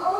Oh,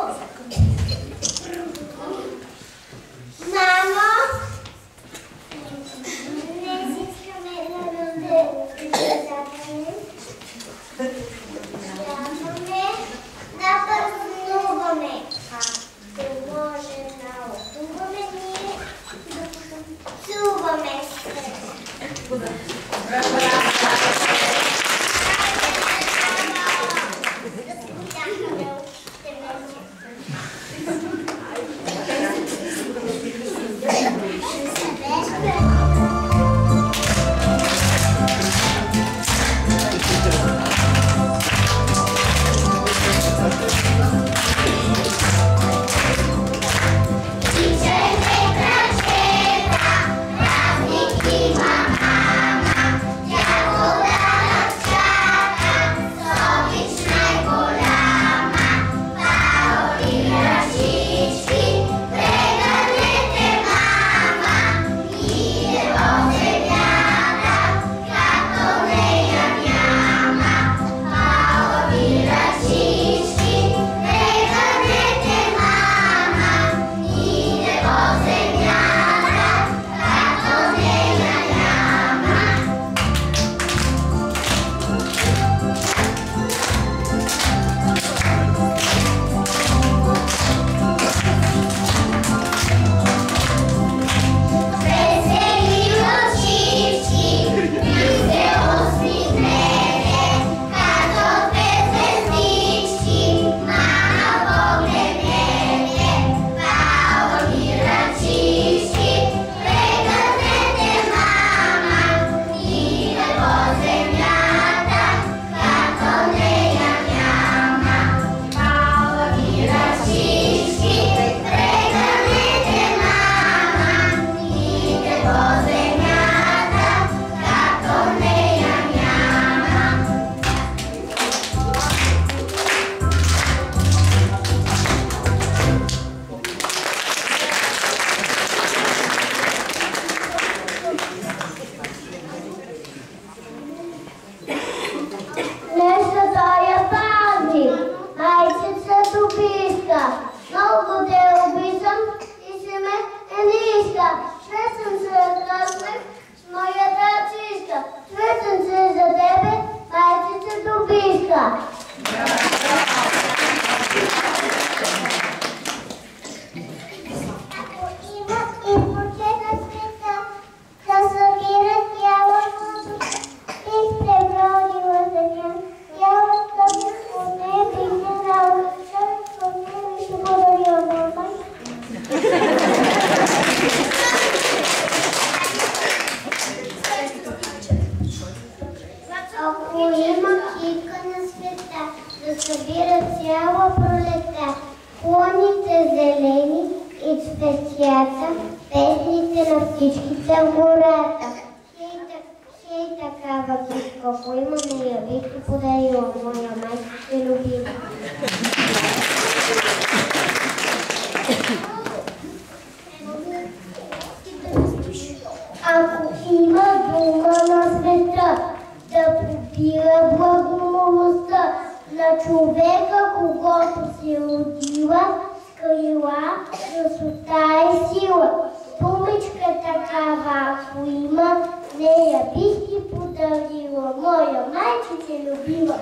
Настъпила пролетта, клоните зелени и цветята, песните на птичките в гората. Хей такава кичка, ако има не я бих ти подарила, моя майка се любима. Ако има дума на света, да побира благомилостта на човека, когото си родила, с крила, красота и сила. Думичка такава, ако има, нея бих ти подарила, моя майчице любима.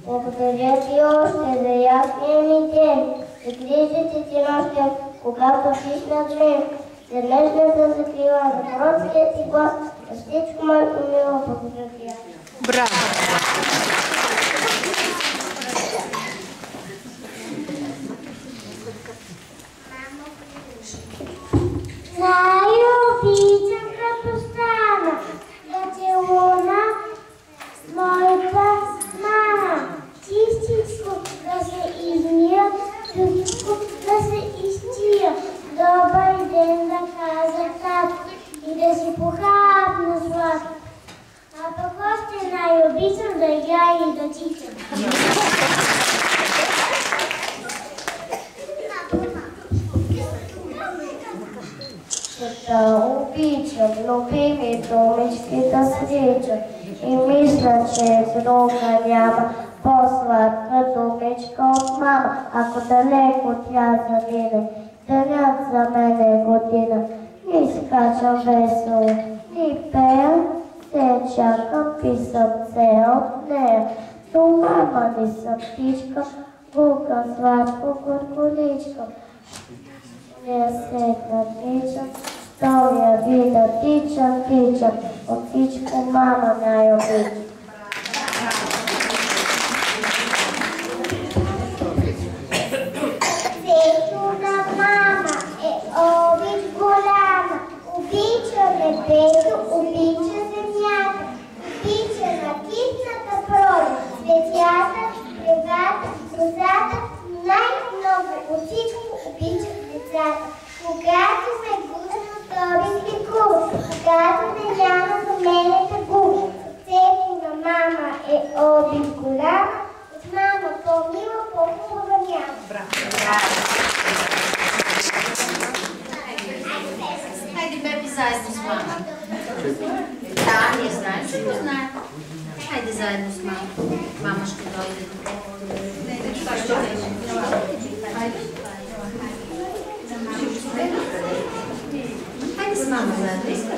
Благодаря ти още за ясния ми ден, за грижите ти нощем, когато пиш на дрем, за нежната закрила, за пророкския ти глас, за всичко майко мило, благодаря ти. Браво! Най-обичам като стана да те луна моята мама. Чистичко да се измия, чистичко да се изчия. Добър ден да каза тат и да си похапна злат. А пък още най-обичам да играя и да чичам. Да обичам любимите мечки да сричам и мисля, че друга няма по-сладка думичка от мама. Ако далеко тя замине, денят за мен е година. И скачам весело, и пея, се чакам, писам се от нея. Ту мама ни съм птичка, булка сладко горголичка. Не седна тичам, втория вида тичам, от всичко мама най-обича. Сето на мама е обич голяма, обича небето, обича земята, обича накитната пролет, цветята, тревата, розата, най-много от всичко обича децата. Когато ме гузно, то ми лекува, когато ме няма, за мене тъгува. Сърцето на мама е обич голяма, от мама по-мила, по-хубава няма. Хайде, беби, заедно с мама. Да, ние знаем, че го знаем. Хайде заедно с мама. Мама ще дойде до теб. Хайде с мама заедно.